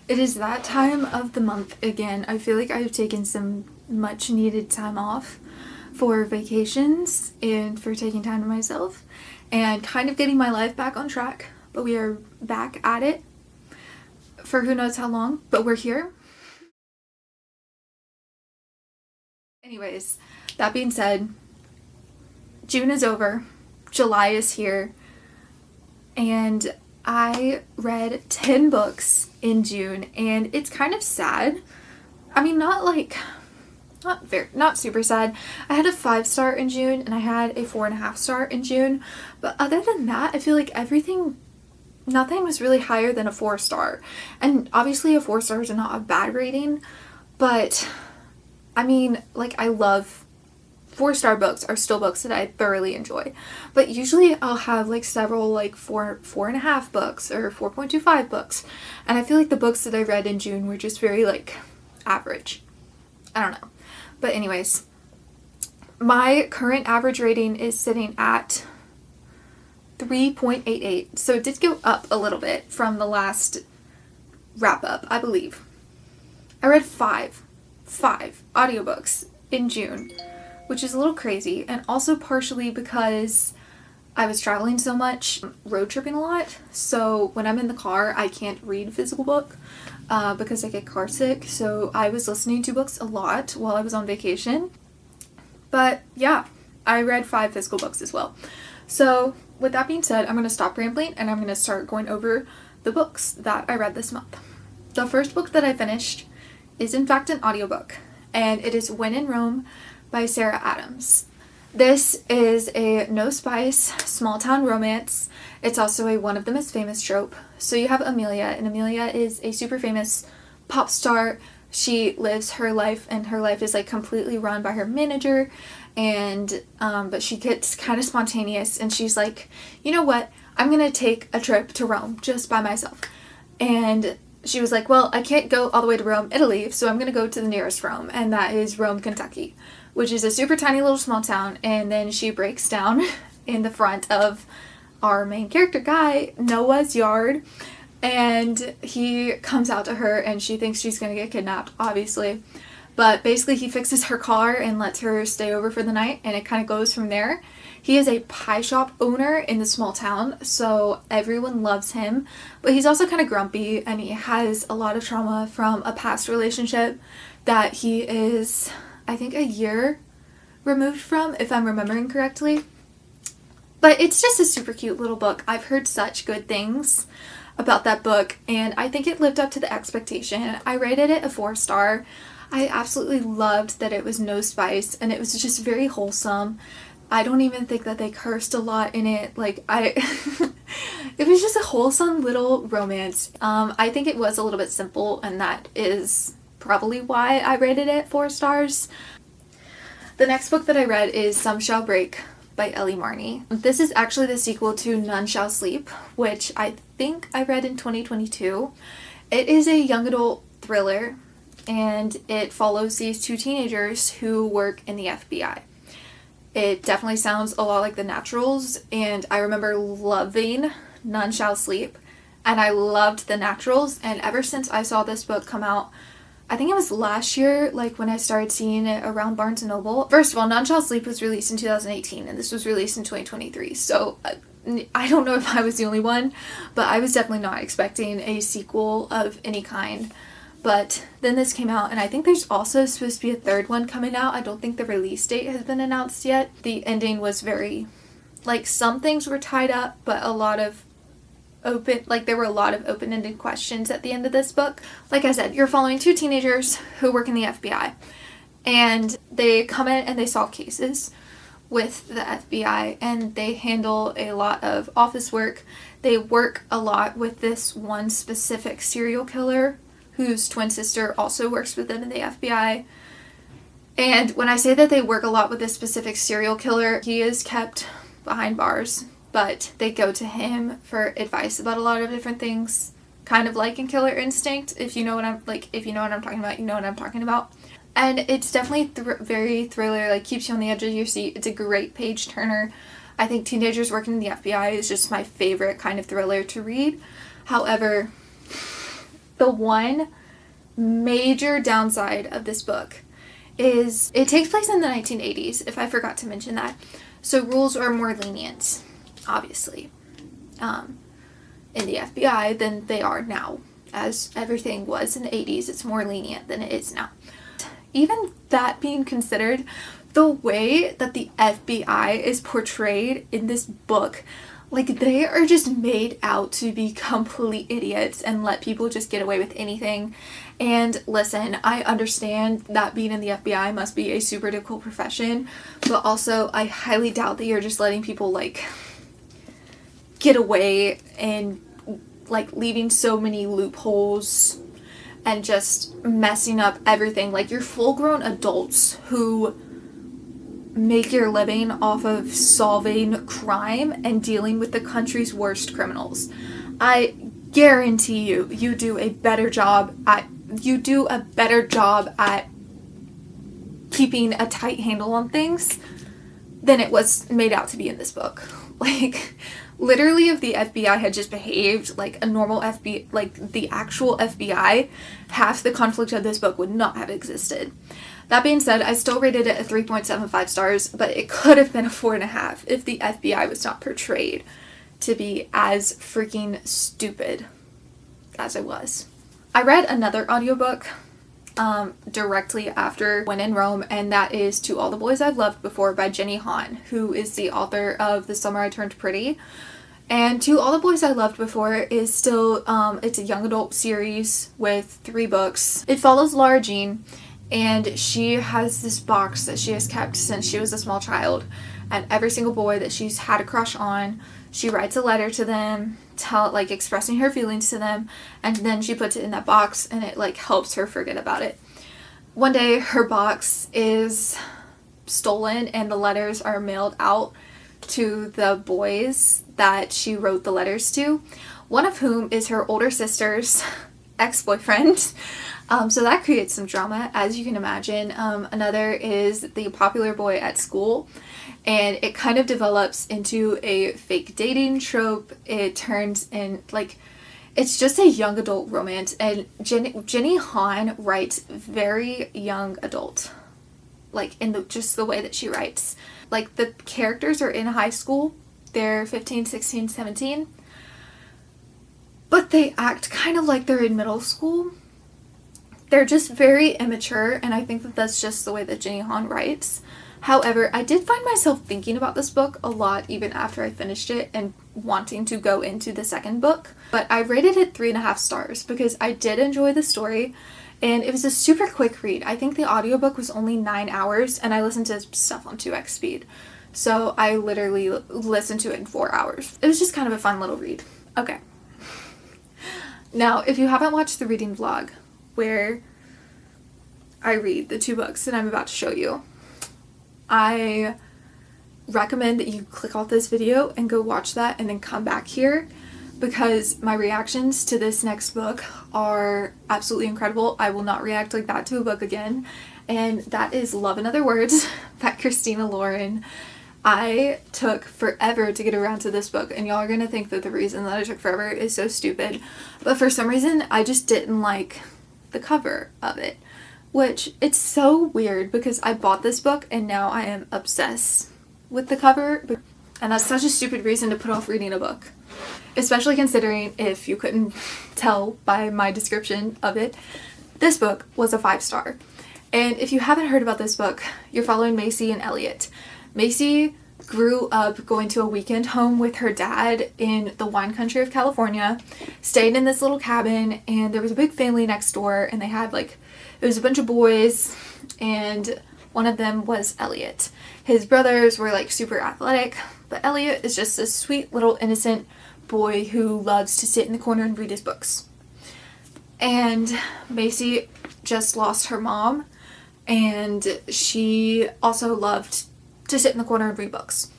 It is that time of the month again. I feel like I've taken some much needed time off for vacations and for taking time to myself and kind of getting my life back on track. But we are back at it for who knows how long, but we're here. Anyways, that being said, June is over, July is here, and I read 10 books in June, and it's kind of sad. I mean, not super sad. I had a 5-star in June, and I had a 4.5-star in June, but other than that, I feel like nothing was really higher than a 4-star. And obviously a 4-star is not a bad rating, but I mean, like, I love 4-star books are still books that I thoroughly enjoy. But usually I'll have like several like 4.5 books or 4.25 books. And I feel like the books that I read in June were just very like average. I don't know. But anyways, my current average rating is sitting at 3.88. So it did go up a little bit from the last wrap up, I believe. I read five audiobooks in June, which is a little crazy, and also partially because I was traveling so much, road tripping a lot, so when I'm in the car I can't read a physical book because I get car sick, so I was listening to books a lot while I was on vacation. But yeah, I read 5 physical books as well. So with that being said, I'm going to stop rambling and I'm going to start going over the books that I read this month. The first book that I finished is in fact an audiobook, and it is When in Rome by Sarah Adams. This is a no spice, small town romance. It's also a one of them is famous trope. So you have Amelia, and Amelia is a super famous pop star. She lives her life, and her life is like completely run by her manager, and but she gets kind of spontaneous, and she's like, you know what, I'm gonna take a trip to Rome just by myself. And she was like, well, I can't go all the way to Rome, Italy, so I'm going to go to the nearest Rome, and that is Rome, Kentucky, which is a super tiny little small town. And then she breaks down in the front of our main character guy, Noah's yard, and he comes out to her, and she thinks she's going to get kidnapped, obviously. But basically he fixes her car and lets her stay over for the night, and it kind of goes from there. He is a pie shop owner in the small town, so everyone loves him, but he's also kind of grumpy, and he has a lot of trauma from a past relationship that he is, I think, a year removed from, if I'm remembering correctly. But it's just a super cute little book. I've heard such good things about that book, and I think it lived up to the expectation. I rated it a 4-star. I absolutely loved that it was no spice, and it was just very wholesome. I don't even think that they cursed a lot in it. Like, it was just a wholesome little romance. I think it was a little bit simple, and that is probably why I rated it 4 stars. The next book that I read is Some Shall Break by Ellie Marney. This is actually the sequel to None Shall Sleep, which I think I read in 2022. It is a young adult thriller, and it follows these 2 teenagers who work in the FBI. It definitely sounds a lot like The Naturals, and I remember loving None Shall Sleep, and I loved The Naturals, and ever since I saw this book come out, I think it was last year, like when I started seeing it around Barnes & Noble. First of all, None Shall Sleep was released in 2018, and this was released in 2023, so I don't know if I was the only one, but I was definitely not expecting a sequel of any kind. But then this came out, and I think there's also supposed to be a 3rd one coming out. I don't think the release date has been announced yet. The ending was very, like, some things were tied up, but there were a lot of open-ended questions at the end of this book. Like I said, you're following 2 teenagers who work in the FBI, and they come in and they solve cases with the FBI, and they handle a lot of office work. They work a lot with this one specific serial killer whose twin sister also works with them in the FBI. And when I say that they work a lot with this specific serial killer, he is kept behind bars, but they go to him for advice about a lot of different things, kind of like in Killer Instinct. If you know what I'm talking about, you know what I'm talking about. And it's definitely very thriller, like keeps you on the edge of your seat. It's a great page turner. I think Teenagers Working in the FBI is just my favorite kind of thriller to read. However, The one major downside of this book is it takes place in the 1980s, if I forgot to mention that. So rules are more lenient, obviously, in the FBI than they are now. As everything was in the 80s, it's more lenient than it is now. Even that being considered, the way that the FBI is portrayed in this book, like, they are just made out to be complete idiots and let people just get away with anything. And listen, I understand that being in the FBI must be a super difficult profession, but also I highly doubt that you're just letting people, like, get away and, like, leaving so many loopholes and just messing up everything. Like, you're full-grown adults who make your living off of solving crime and dealing with the country's worst criminals. I guarantee you do a better job at keeping a tight handle on things than it was made out to be in this book. Like, literally, if the FBI had just behaved like a normal FBI, like the actual FBI, half the conflict of this book would not have existed. That being said, I still rated it a 3.75 stars, but it could have been a 4.5 if the FBI was not portrayed to be as freaking stupid as it was. I read another audiobook directly after When in Rome, and that is To All the Boys I've Loved Before by Jenny Han, who is the author of The Summer I Turned Pretty. And To All the Boys I Loved Before is still, it's a young adult series with 3 books. It follows Laura Jean, and she has this box that she has kept since she was a small child. And every single boy that she's had a crush on, she writes a letter to them, expressing her feelings to them, and then she puts it in that box, and it, like, helps her forget about it. One day, her box is stolen, and the letters are mailed out to the boys that she wrote the letters to, one of whom is her older sister's ex-boyfriend. So that creates some drama, as you can imagine. Another is the popular boy at school, and it kind of develops into a fake dating trope. It turns in, like, it's just a young adult romance, and Jenny Han writes very young adult, like, in just the way that she writes. Like, the characters are in high school, they're 15, 16, 17, but they act kind of like they're in middle school. They're just very immature, and I think that that's just the way that Jenny Han writes. However, I did find myself thinking about this book a lot even after I finished it and wanting to go into the second book. But I rated it 3.5 stars because I did enjoy the story, and it was a super quick read. I think the audiobook was only 9 hours, and I listened to stuff on 2x speed. So I literally listened to it in 4 hours. It was just kind of a fun little read. Okay. Now, if you haven't watched the reading vlog, where I read the 2 books that I'm about to show you, I recommend that you click off this video and go watch that and then come back here, because my reactions to this next book are absolutely incredible. I will not react like that to a book again, and that is Love in Other Words by Christina Lauren. I took forever to get around to this book, and y'all are gonna think that the reason that I took forever is so stupid, but for some reason I just didn't like the cover of it, which it's so weird because I bought this book and now I am obsessed with the cover, and that's such a stupid reason to put off reading a book, especially considering, if you couldn't tell by my description of it, this book was a 5-star. And if you haven't heard about this book, you're following Macy and Elliot. Macy grew up going to a weekend home with her dad in the wine country of California, stayed in this little cabin, and there was a big family next door, and they had, like, it was a bunch of boys, and one of them was Elliot. His brothers were, like, super athletic, but Elliot is just a sweet little innocent boy who loves to sit in the corner and read his books. And Macy just lost her mom, and she also loved to sit in the corner and read books.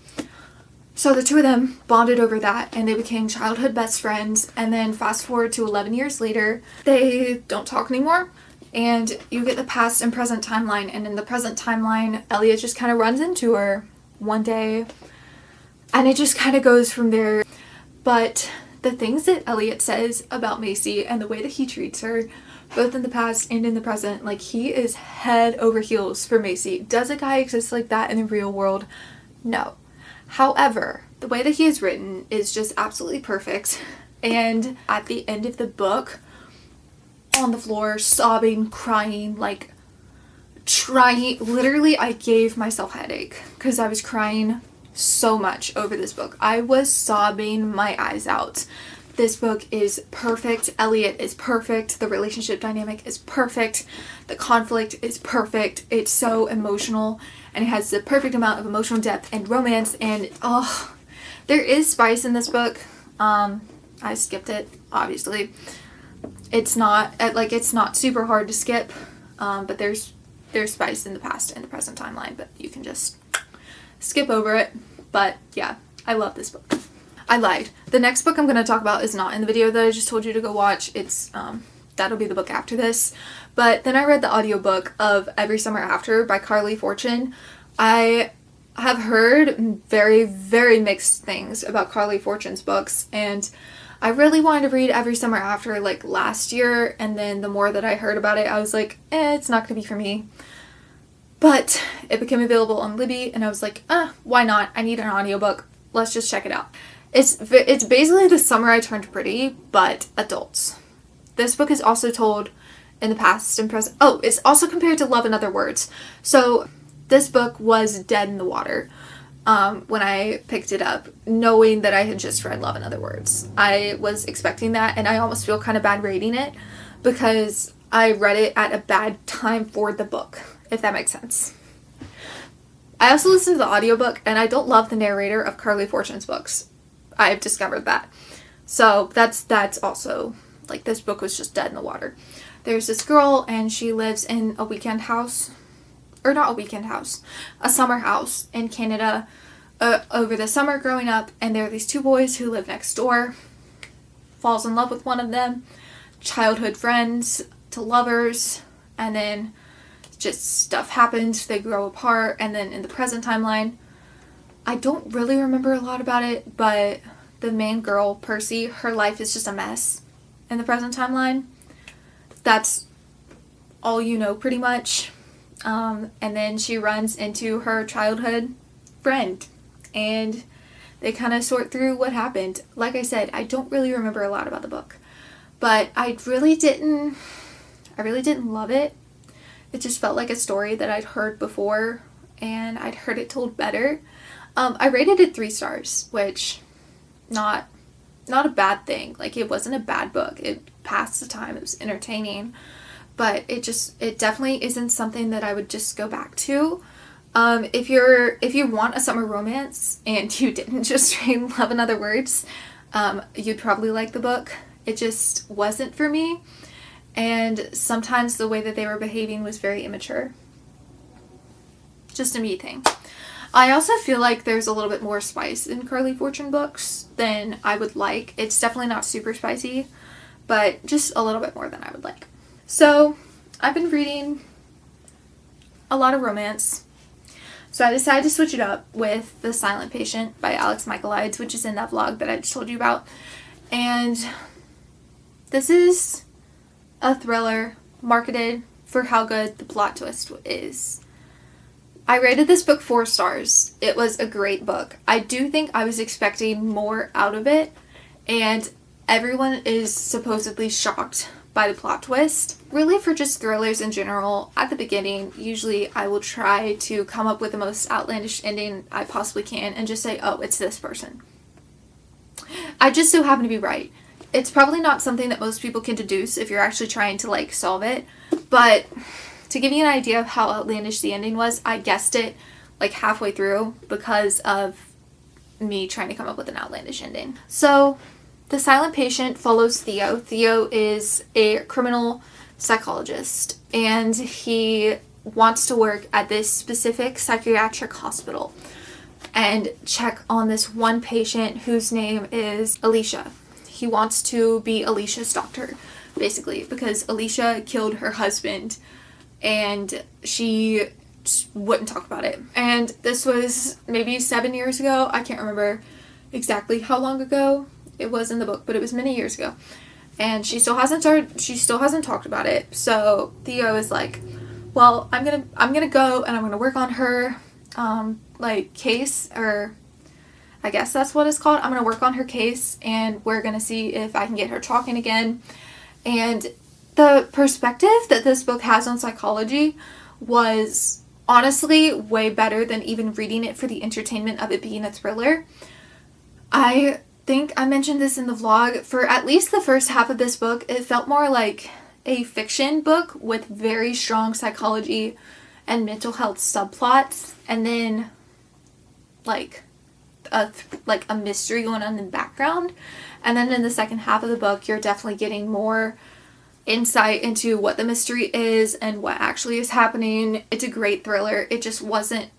So the 2 of them bonded over that, and they became childhood best friends, and then fast forward to 11 years later, they don't talk anymore, and you get the past and present timeline, and in the present timeline, Elliot just kind of runs into her one day, and it just kind of goes from there. But the things that Elliot says about Macy and the way that he treats her, both in the past and in the present, like, he is head over heels for Macy. Does a guy exist like that in the real world? No. However, the way that he is written is just absolutely perfect. And at the end of the book, on the floor, sobbing, crying, like, trying, literally, I gave myself a headache because I was crying so much over this book. I was sobbing my eyes out. This book is perfect. Elliot is perfect. The relationship dynamic is perfect. The conflict is perfect. It's so emotional, and it has the perfect amount of emotional depth and romance, and there is spice in this book. I skipped it, obviously. It's not super hard to skip, but there's spice in the past and the present timeline, but you can just skip over it. But yeah, I love this book. I lied. The next book I'm going to talk about is not in the video that I just told you to go watch. It's that'll be the book after this. But then I read the audiobook of Every Summer After by Carly Fortune. I have heard very, very mixed things about Carly Fortune's books, and I really wanted to read Every Summer After like last year, and then the more that I heard about it, I was like, it's not going to be for me. But it became available on Libby, and I was like, why not? I need an audiobook. Let's just check it out. It's basically The Summer I Turned Pretty, but adults. This book is also told in the past and present. Oh, it's also compared to Love and Other Words. So this book was dead in the water when I picked it up, knowing that I had just read Love and Other Words. I was expecting that, and I almost feel kind of bad rating it because I read it at a bad time for the book, if that makes sense. I also listened to the audiobook, and I don't love the narrator of Carly Fortune's books. I've discovered that. So that's also, like, this book was just dead in the water. There's this girl, and she lives in a weekend house, or not a weekend house, a summer house in Canada over the summer growing up, and there are these two boys who live next door, falls in love with one of them, childhood friends to lovers, and then just stuff happens, they grow apart, and then in the present timeline, I don't really remember a lot about it, but the main girl, Percy, her life is just a mess in the present timeline. That's all you know, pretty much. And then she runs into her childhood friend, and they kind of sort through what happened. Like I said, I don't really remember a lot about the book, but I really didn't love it. It just felt like a story that I'd heard before, and I'd heard it told better. I rated it 3 stars, which not a bad thing. Like, it wasn't a bad book. It passed the time. It was entertaining, but it definitely isn't something that I would just go back to. If you want a summer romance and you didn't just read Love and Other Words, you'd probably like the book. It just wasn't for me, and sometimes the way that they were behaving was very immature. Just a me thing. I also feel like there's a little bit more spice in Carly Fortune books than I would like. It's definitely not super spicy, but just a little bit more than I would like. So I've been reading a lot of romance. So I decided to switch it up with The Silent Patient by Alex Michaelides, which is in that vlog that I just told you about. And this is a thriller marketed for how good the plot twist is. I rated this book 4 stars. It was a great book. I do think I was expecting more out of it, and everyone is supposedly shocked by the plot twist. Really, for just thrillers in general, at the beginning, usually I will try to come up with the most outlandish ending I possibly can and just say, oh, it's this person. I just so happen to be right. It's probably not something that most people can deduce if you're actually trying to, like, solve it, but to give you an idea of how outlandish the ending was, I guessed it like halfway through because of me trying to come up with an outlandish ending. So, The Silent Patient follows Theo. Theo is a criminal psychologist, and he wants to work at this specific psychiatric hospital and check on this one patient whose name is Alicia. He wants to be Alicia's doctor, basically, because Alicia killed her husband and she just wouldn't talk about it. And this was maybe 7 years ago. I can't remember exactly how long ago. It was in the book, but it was many years ago. And she still hasn't talked about it. So Theo is like, well, I'm gonna go and I'm gonna work on her like case, or I guess that's what it's called. I'm gonna work on her case and we're gonna see if I can get her talking again. And the perspective that this book has on psychology was honestly way better than even reading it for the entertainment of it being a thriller. I think I mentioned this in the vlog. For at least the first half of this book, it felt more like a fiction book with very strong psychology and mental health subplots, and then like a mystery going on in the background. And then in the second half of the book, you're definitely getting more insight into what the mystery is and what actually is happening. It's a great thriller. It just wasn't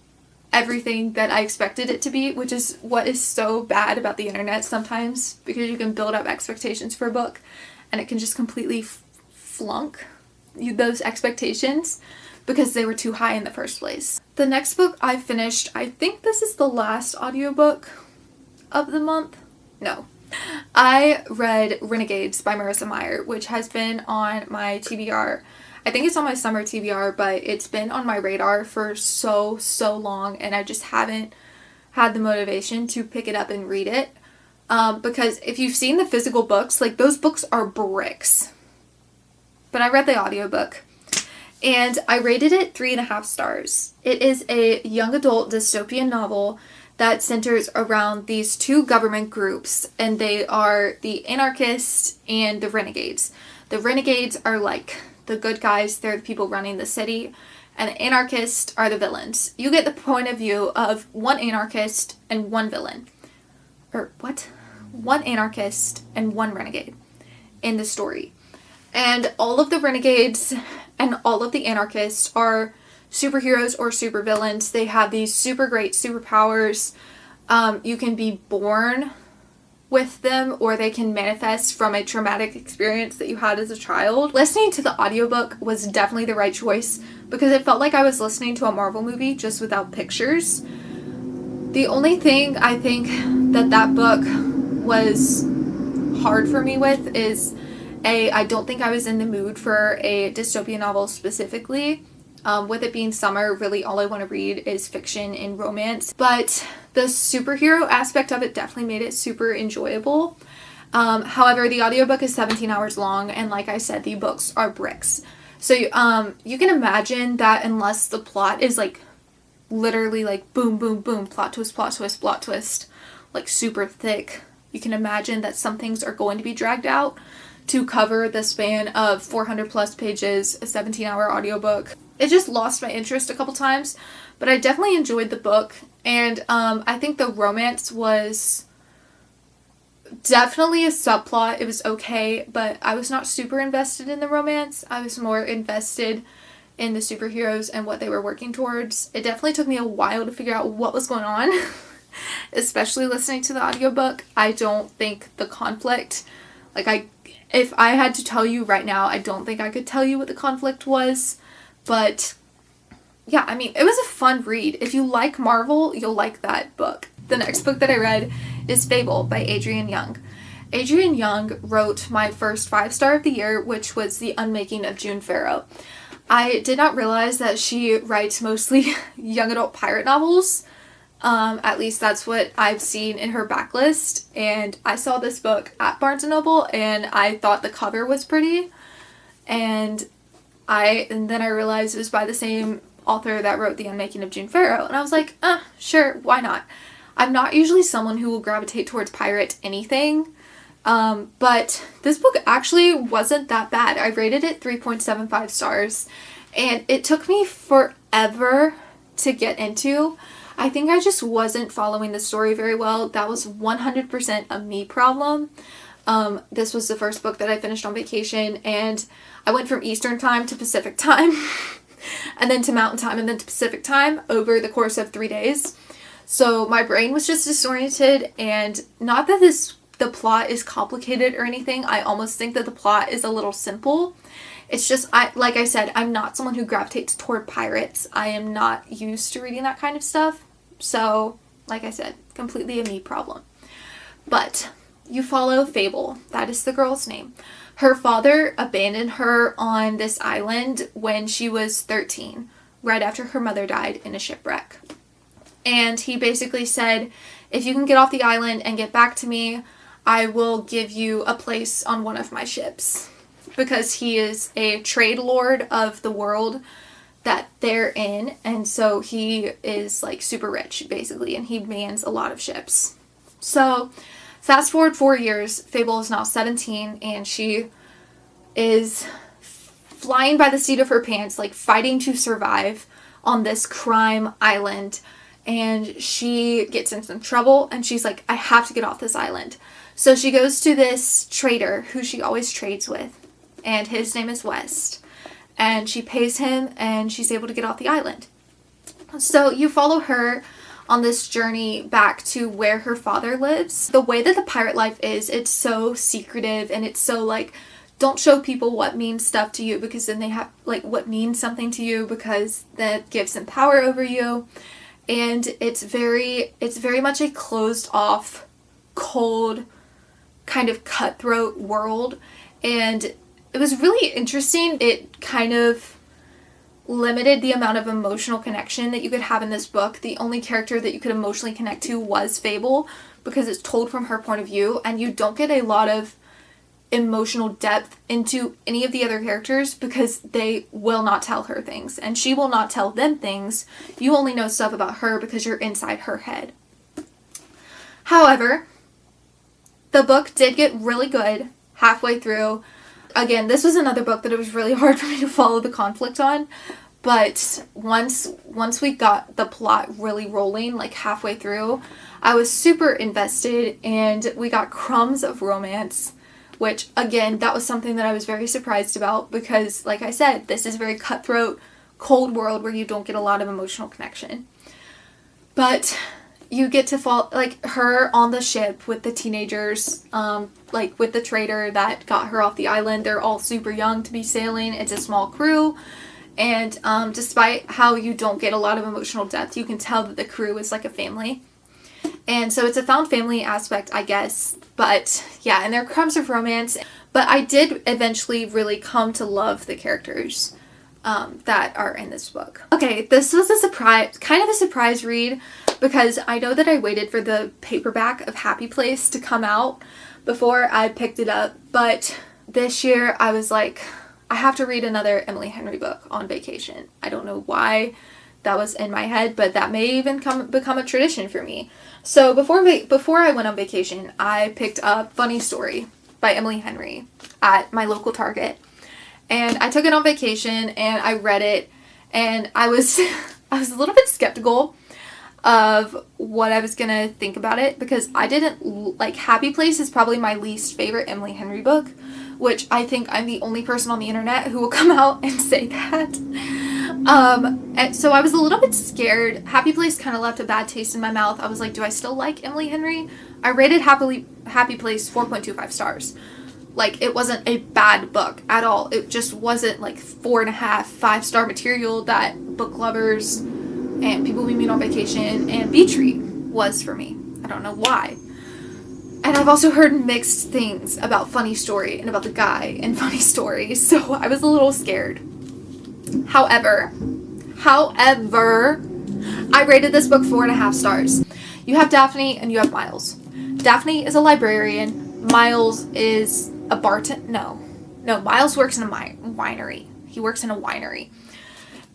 everything that I expected it to be, which is what is so bad about the internet sometimes, because you can build up expectations for a book and it can just completely flunk those expectations because they were too high in the first place. The next book I finished, I think this is the last audiobook of the month. No. I read Renegades by Marissa Meyer, which has been on my TBR. I think it's on my summer TBR, but it's been on my radar for so long, and I just haven't had the motivation to pick it up and read it. Because if you've seen the physical books, like, those books are bricks. But I read the audiobook, and I rated it 3.5 stars. It is a young adult dystopian novel that centers around these two government groups, and they are the anarchists and the renegades. The renegades are like the good guys, they're the people running the city, and the anarchists are the villains. You get the point of view of one anarchist and one villain. Or what? One anarchist and one renegade in the story. And all of the renegades and all of the anarchists are superheroes or supervillains. They have these super great superpowers. You can be born with them, or they can manifest from a traumatic experience that you had as a child. Listening to the audiobook was definitely the right choice because it felt like I was listening to a Marvel movie just without pictures. The only thing I think that book was hard for me with is I don't think I was in the mood for a dystopian novel specifically. With it being summer, really all I want to read is fiction and romance. But the superhero aspect of it definitely made it super enjoyable. However, the audiobook is 17 hours long, and like I said, the books are bricks. So you can imagine that unless the plot is like literally like boom, boom, boom, plot twist, plot twist, plot twist, like super thick, you can imagine that some things are going to be dragged out to cover the span of 400 plus pages, a 17-hour audiobook. It just lost my interest a couple times, but I definitely enjoyed the book, and I think the romance was definitely a subplot. It was okay, but I was not super invested in the romance. I was more invested in the superheroes and what they were working towards. It definitely took me a while to figure out what was going on, especially listening to the audiobook. I don't think the conflict, if I had to tell you right now, I don't think I could tell you what the conflict was. But yeah, I mean, it was a fun read. If you like Marvel, you'll like that book. The next book that I read is Fable by Adrienne Young. Adrienne Young wrote my first 5-star of the year, which was The Unmaking of June Farrow. I did not realize that she writes mostly young adult pirate novels. At least that's what I've seen in her backlist. And I saw this book at Barnes & Noble, and I thought the cover was pretty. And then I realized it was by the same author that wrote The Unmaking of June Farrow. And I was like, sure, why not? I'm not usually someone who will gravitate towards pirate anything. But this book actually wasn't that bad. I rated it 3.75 stars. And it took me forever to get into. I think I just wasn't following the story very well. That was 100% a me problem. This was the first book that I finished on vacation, and I went from Eastern time to Pacific time, and then to Mountain time, and then to Pacific time over the course of 3 days. So my brain was just disoriented, and not that the plot is complicated or anything. I almost think that the plot is a little simple. It's just, like I said, I'm not someone who gravitates toward pirates. I am not used to reading that kind of stuff. So, like I said, completely a me problem. But you follow Fable. That is the girl's name. Her father abandoned her on this island when she was 13, right after her mother died in a shipwreck. And he basically said, if you can get off the island and get back to me, I will give you a place on one of my ships. Because he is a trade lord of the world that they're in, and so he is like super rich basically, and he mans a lot of ships. So fast forward 4 years, Fable is now 17, and she is flying by the seat of her pants, like fighting to survive on this crime island, and she gets in some trouble, and she's like, I have to get off this island. So she goes to this trader who she always trades with, and his name is West. And she pays him, and she's able to get off the island. So you follow her on this journey back to where her father lives. The way that the pirate life is, it's so secretive, and it's so like, don't show people what means stuff to you, because then they have like what means something to you, because that gives them power over you. And it's very much a closed off, cold, kind of cutthroat world. And it was really interesting. It kind of limited the amount of emotional connection that you could have in this book. The only character that you could emotionally connect to was Fable, because it's told from her point of view, and you don't get a lot of emotional depth into any of the other characters because they will not tell her things, and she will not tell them things. You only know stuff about her because you're inside her head. However, the book did get really good halfway through. Again, this was another book that it was really hard for me to follow the conflict on, but once we got the plot really rolling, like halfway through, I was super invested, and we got crumbs of romance, which, again, that was something that I was very surprised about, because, like I said, this is a very cutthroat, cold world where you don't get a lot of emotional connection. But you get to fall, like, her on the ship with the teenagers, like, with the trader that got her off the island. They're all super young to be sailing. It's a small crew. And despite how you don't get a lot of emotional depth, you can tell that the crew is like a family. And so it's a found family aspect, I guess. But, yeah, and there are crumbs of romance. But I did eventually really come to love the characters that are in this book. Okay, this was a surprise, kind of a surprise read, because I know that I waited for the paperback of Happy Place to come out before I picked it up, but this year I was like, I have to read another Emily Henry book on vacation. I don't know why that was in my head, but that may even become a tradition for me. So before I went on vacation, I picked up Funny Story by Emily Henry at my local Target. And I took it on vacation, and I read it, and I was a little bit skeptical of what I was gonna think about it, because I didn't like Happy Place is probably my least favorite Emily Henry book, which I think I'm the only person on the internet who will come out and say that. And so I was a little bit scared. Happy Place kind of left a bad taste in my mouth. I was like, do I still like Emily Henry? I rated Happy Place 4.25 stars. Like, it wasn't a bad book at all. It just wasn't like 4.5, 5-star material that book lovers and people we meet on vacation and Beach Read was for me. I don't know why. And I've also heard mixed things about Funny Story and about the guy in Funny Story, so I was a little scared. However, I rated this book 4.5 stars. You have Daphne and you have Miles. Daphne is a librarian. Miles is a bartender. No, Miles works in a winery. He works in a winery.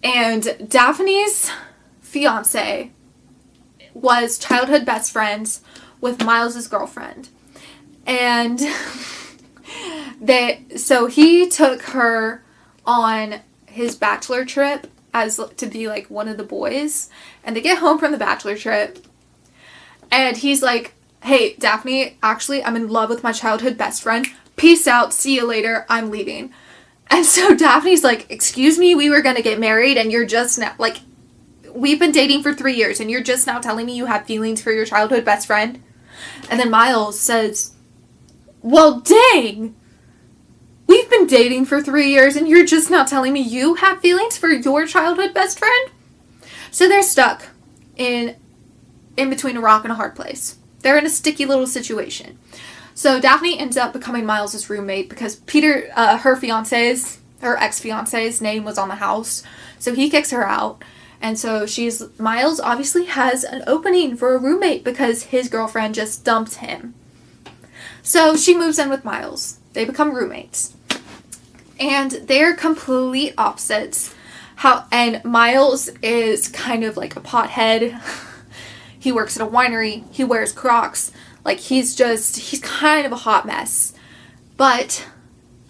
And Daphne's fiance was childhood best friends with Miles's girlfriend. And so he took her on his bachelor trip as to be like one of the boys, and they get home from the bachelor trip, and he's like, hey, Daphne, actually, I'm in love with my childhood best friend. Peace out. See you later. I'm leaving. And so Daphne's like, excuse me, we were going to get married, and you're just now, like, we've been dating for 3 years, and you're just now telling me you have feelings for your childhood best friend? And then Miles says, well, dang! We've been dating for 3 years, and you're just now telling me you have feelings for your childhood best friend? So they're stuck in between a rock and a hard place. They're in a sticky little situation. So Daphne ends up becoming Miles' roommate because Peter, her ex-fiance's name was on the house. So he kicks her out. And so Miles obviously has an opening for a roommate because his girlfriend just dumped him. So she moves in with Miles. They become roommates. And they're complete opposites. And Miles is kind of like a pothead. He works at a winery. He wears Crocs. Like, he's kind of a hot mess. But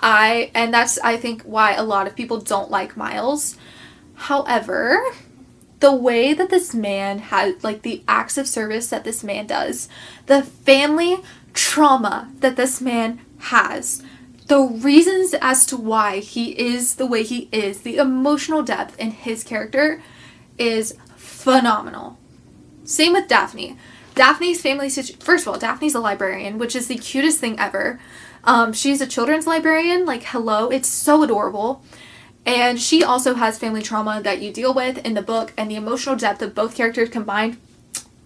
that's, I think, why a lot of people don't like Miles. However, the way that this man has, like, the acts of service that this man does, the family trauma that this man has, the reasons as to why he is the way he is, the emotional depth in his character is phenomenal. Same with Daphne. Daphne's family first of all, Daphne's a librarian, which is the cutest thing ever. She's a children's librarian. Like, hello, it's so adorable. And she also has family trauma that you deal with in the book, and the emotional depth of both characters combined,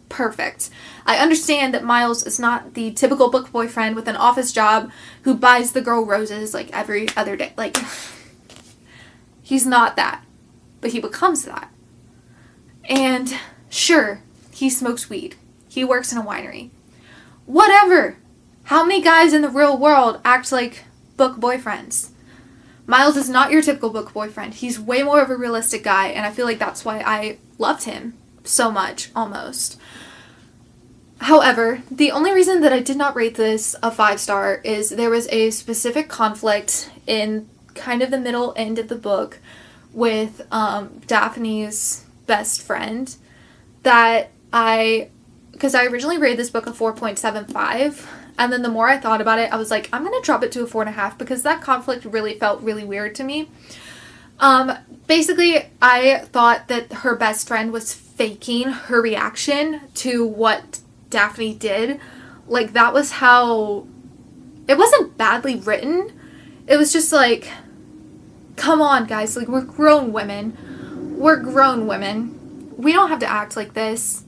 perfect. I understand that Miles is not the typical book boyfriend with an office job who buys the girl roses like every other day. Like, he's not that, but he becomes that. And sure, he smokes weed. He works in a winery. Whatever. How many guys in the real world act like book boyfriends? Miles is not your typical book boyfriend. He's way more of a realistic guy, and I feel like that's why I loved him so much, almost. However, the only reason that I did not rate this a 5-star is there was a specific conflict in kind of the middle end of the book with Daphne's best friend that because I originally rated this book a 4.75, and then the more I thought about it, I was like, I'm going to drop it to a 4.5 because that conflict really felt really weird to me. Basically, I thought that her best friend was faking her reaction to what Daphne did. Like, that was how... It wasn't badly written. It was just like, come on, guys. Like, we're grown women. We're grown women. We don't have to act like this.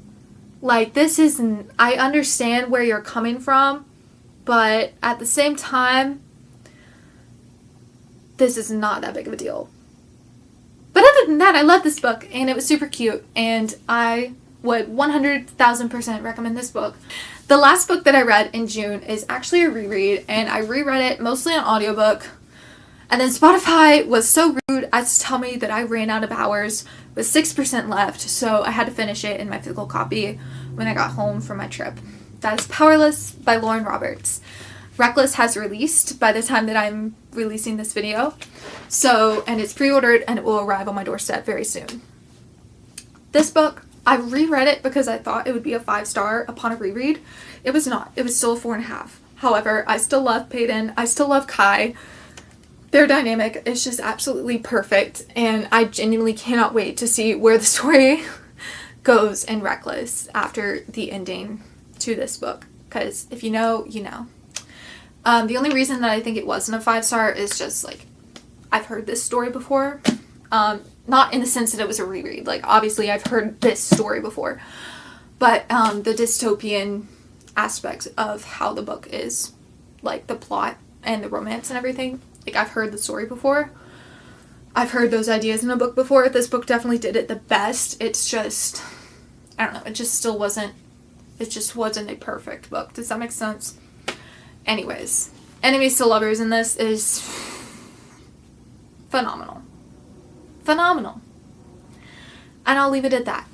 Like, this isn't... I understand where you're coming from, but at the same time, this is not that big of a deal. But other than that, I love this book, and it was super cute, and I would 100,000% recommend this book. The last book that I read in June is actually a reread, and I reread it mostly on audiobook. And then Spotify was so rude as to tell me that I ran out of hours with 6% left, so I had to finish it in my physical copy when I got home from my trip. That is Powerless by Lauren Roberts. Reckless has released by the time that I'm releasing this video, and it's pre-ordered and it will arrive on my doorstep very soon. This book, I reread it because I thought it would be a 5-star upon a reread. It was not. It was still a 4.5. However, I still love Peyton. I still love Kai. Their dynamic is just absolutely perfect, and I genuinely cannot wait to see where the story goes in Reckless after the ending to this book. Because if you know, you know. The only reason that I think it wasn't a 5-star is just, like, I've heard this story before. Not in the sense that it was a reread. Like, obviously I've heard this story before. But the dystopian aspect of how the book is, like, the plot and the romance and everything. Like, I've heard the story before. I've heard those ideas in a book before. This book definitely did it the best. It's just, I don't know, it just wasn't a perfect book. Does that make sense? Anyways, Enemies to Lovers in this is phenomenal. Phenomenal. And I'll leave it at that.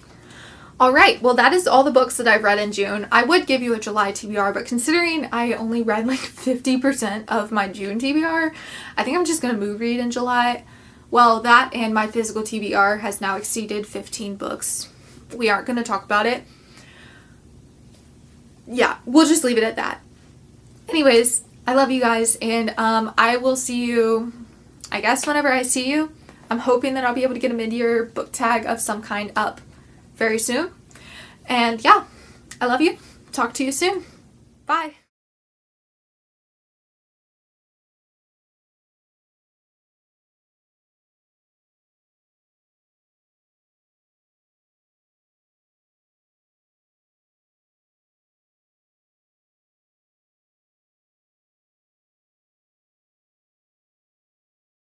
Alright, well, that is all the books that I've read in June. I would give you a July TBR, but considering I only read like 50% of my June TBR, I think I'm just going to mood read in July. Well, that and my physical TBR has now exceeded 15 books. We aren't going to talk about it. Yeah, we'll just leave it at that. Anyways, I love you guys, and I will see you, I guess, whenever I see you. I'm hoping that I'll be able to get a mid-year book tag of some kind up very soon. And yeah, I love you. Talk to you soon. Bye.